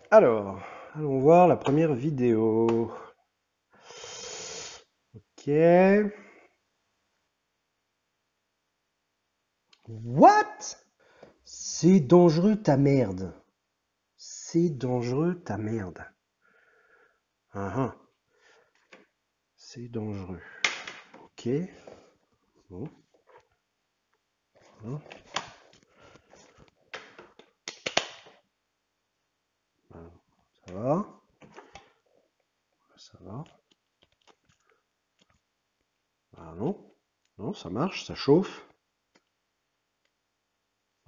Alors, allons voir la première vidéo. Ok. What? C'est dangereux ta merde. C'est dangereux ta merde. Ah, c'est dangereux. Ok. Bon. Hein. Ça va. Ça va. Ah non. Non, ça marche, ça chauffe.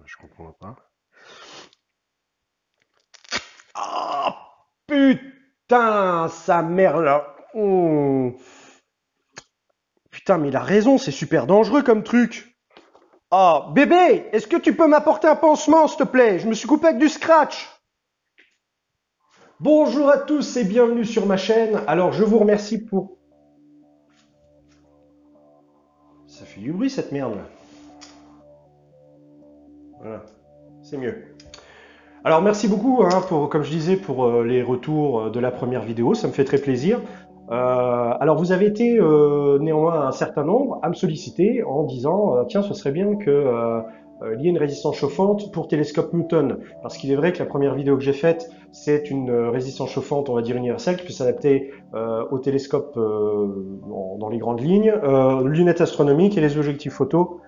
Je comprends pas. Ah putain, sa mère là. Putain, mais il a raison, c'est super dangereux comme truc. Ah, bébé, est-ce que tu peux m'apporter un pansement, s'il te plaît? Je me suis coupé avec du scratch. Bonjour à tous et bienvenue sur ma chaîne. Alors, je vous remercie pour... Ça fait du bruit cette merde. Voilà, c'est mieux. Alors, merci beaucoup, pour, comme je disais, pour les retours de la première vidéo. Ça me fait très plaisir. Alors, vous avez été néanmoins un certain nombre à me solliciter en disant tiens, ce serait bien que il y ait une résistance chauffante pour télescope Newton. Parce qu'il est vrai que la première vidéo que j'ai faite, c'est une résistance chauffante, on va dire universelle, qui peut s'adapter au télescope dans les grandes lignes, lunettes astronomiques et les objectifs photo.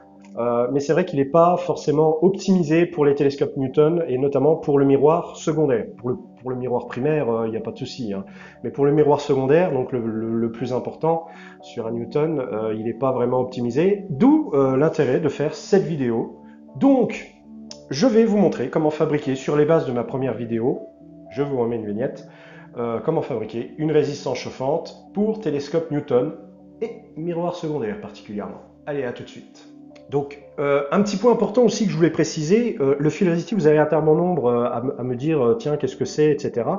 Mais c'est vrai qu'il n'est pas forcément optimisé pour les télescopes Newton et notamment pour le miroir secondaire. Pour le miroir primaire, il n'y a pas de souci, hein. Mais pour le miroir secondaire, donc le plus important sur un Newton, il n'est pas vraiment optimisé. D'où l'intérêt de faire cette vidéo. Donc, je vais vous montrer comment fabriquer, sur les bases de ma première vidéo, je vous remets une vignette, comment fabriquer une résistance chauffante pour télescope Newton et miroir secondaire particulièrement. Allez, à tout de suite. Donc, un petit point important aussi que je voulais préciser, le fil résistif, vous avez un terme en nombre à me dire, tiens, qu'est-ce que c'est, etc.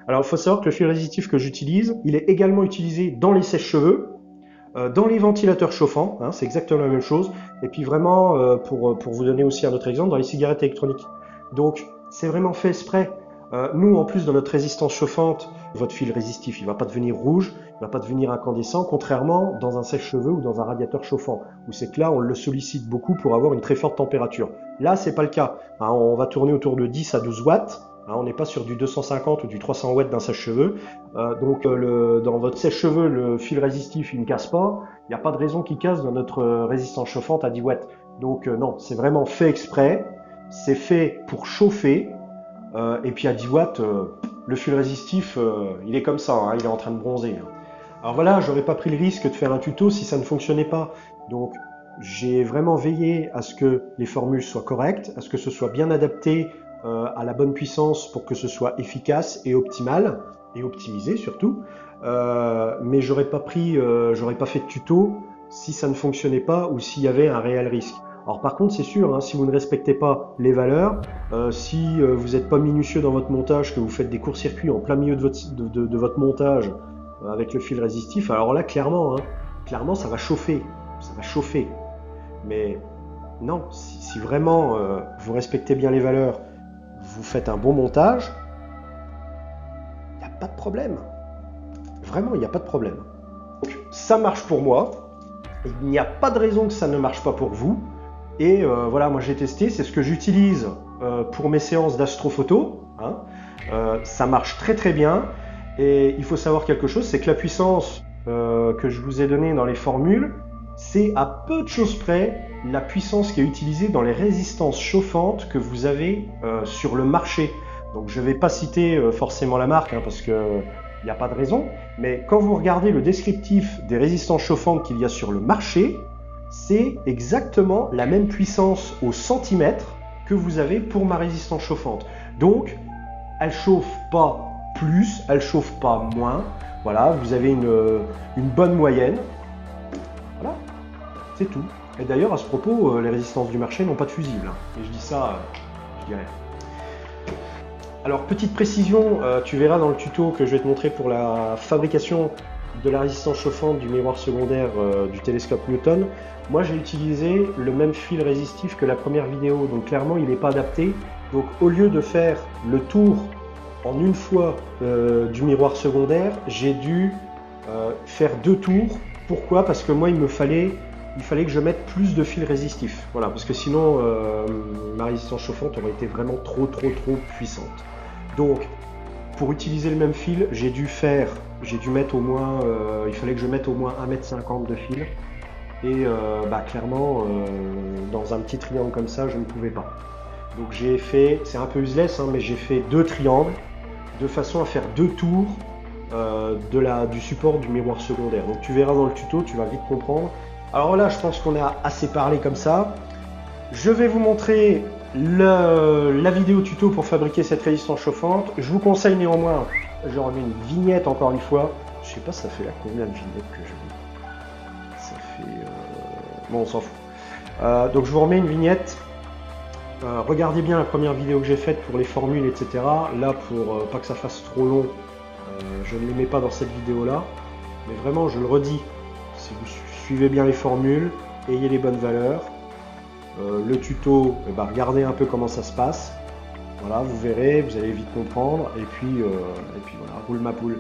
Alors, il faut savoir que le fil résistif que j'utilise, il est également utilisé dans les sèche-cheveux, dans les ventilateurs chauffants, hein, c'est exactement la même chose, et puis vraiment, pour vous donner aussi un autre exemple, dans les cigarettes électroniques. Donc, c'est vraiment fait exprès. Nous, en plus, dans notre résistance chauffante, votre fil résistif, il ne va pas devenir rouge, il ne va pas devenir incandescent, contrairement dans un sèche-cheveux ou dans un radiateur chauffant, où c'est que là, on le sollicite beaucoup pour avoir une très forte température. Là, c'est pas le cas. Hein, on va tourner autour de 10 à 12 watts. Hein, on n'est pas sur du 250 ou du 300 watts d'un sèche-cheveux. Dans votre sèche-cheveux, le fil résistif, il ne casse pas. Il n'y a pas de raison qu'il casse dans notre résistance chauffante à 10 watts. Donc non, c'est vraiment fait exprès. C'est fait pour chauffer. Et puis à 10 watts, le fil résistif, il est comme ça, hein, il est en train de bronzer. Alors voilà, j'aurais pas pris le risque de faire un tuto si ça ne fonctionnait pas. Donc j'ai vraiment veillé à ce que les formules soient correctes, à ce que ce soit bien adapté à la bonne puissance pour que ce soit efficace et optimal, et optimisé surtout. Mais j'aurais pas fait de tuto si ça ne fonctionnait pas ou s'il y avait un réel risque. Alors par contre, c'est sûr, hein, si vous ne respectez pas les valeurs, si vous n'êtes pas minutieux dans votre montage, que vous faites des courts-circuits en plein milieu de votre montage avec le fil résistif, alors là, clairement, clairement, ça va chauffer. Ça va chauffer. Mais non, si vraiment vous respectez bien les valeurs, vous faites un bon montage, il n'y a pas de problème. Vraiment, il n'y a pas de problème. Donc, ça marche pour moi. Il n'y a pas de raison que ça ne marche pas pour vous. Et voilà, moi j'ai testé, c'est ce que j'utilise pour mes séances d'astrophoto. Hein. Ça marche très très bien. Et il faut savoir quelque chose, c'est que la puissance que je vous ai donnée dans les formules, c'est à peu de choses près la puissance qui est utilisée dans les résistances chauffantes que vous avez sur le marché. Donc je ne vais pas citer forcément la marque, hein, parce qu'il n'y a pas de raison. Mais quand vous regardez le descriptif des résistances chauffantes qu'il y a sur le marché, c'est exactement la même puissance au centimètre que vous avez pour ma résistance chauffante. Donc, elle chauffe pas plus, elle chauffe pas moins. Voilà, vous avez une bonne moyenne. Voilà, c'est tout. Et d'ailleurs, à ce propos, les résistances du marché n'ont pas de fusible. Et je dis ça, je dis rien. Alors, petite précision, tu verras dans le tuto que je vais te montrer pour la fabrication de la résistance chauffante du miroir secondaire du télescope Newton, moi j'ai utilisé le même fil résistif que la première vidéo, donc clairement il n'est pas adapté. Donc au lieu de faire le tour en une fois du miroir secondaire, j'ai dû faire 2 tours. Pourquoi? Parce que moi il fallait que je mette plus de fil résistif. Voilà, parce que sinon ma résistance chauffante aurait été vraiment trop puissante. Donc pour utiliser le même fil, j'ai dû mettre au moins, il fallait que je mette au moins 1,50 m de fil. Et clairement, dans un petit triangle comme ça, je ne pouvais pas. Donc j'ai fait, c'est un peu useless, hein, mais j'ai fait 2 triangles de façon à faire 2 tours du support du miroir secondaire. Donc tu verras dans le tuto, tu vas vite comprendre. Alors là, je pense qu'on a assez parlé comme ça. Je vais vous montrer la vidéo tuto pour fabriquer cette résistance chauffante. Je vous conseille néanmoins, je remets une vignette encore une fois. Je sais pas ça fait là combien de vignettes que je mets. Ça fait... Bon, on s'en fout. Donc je vous remets une vignette. Regardez bien la première vidéo que j'ai faite pour les formules, etc. Là, pour pas que ça fasse trop long, je ne les mets pas dans cette vidéo-là. Mais vraiment, je le redis, si vous suivez bien les formules, ayez les bonnes valeurs. Le tuto, regardez un peu comment ça se passe. Voilà, vous verrez, vous allez vite comprendre. Et puis voilà, roule ma poule.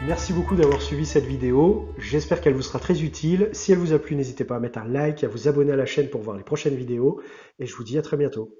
Merci beaucoup d'avoir suivi cette vidéo. J'espère qu'elle vous sera très utile. Si elle vous a plu, n'hésitez pas à mettre un like, à vous abonner à la chaîne pour voir les prochaines vidéos. Et je vous dis à très bientôt.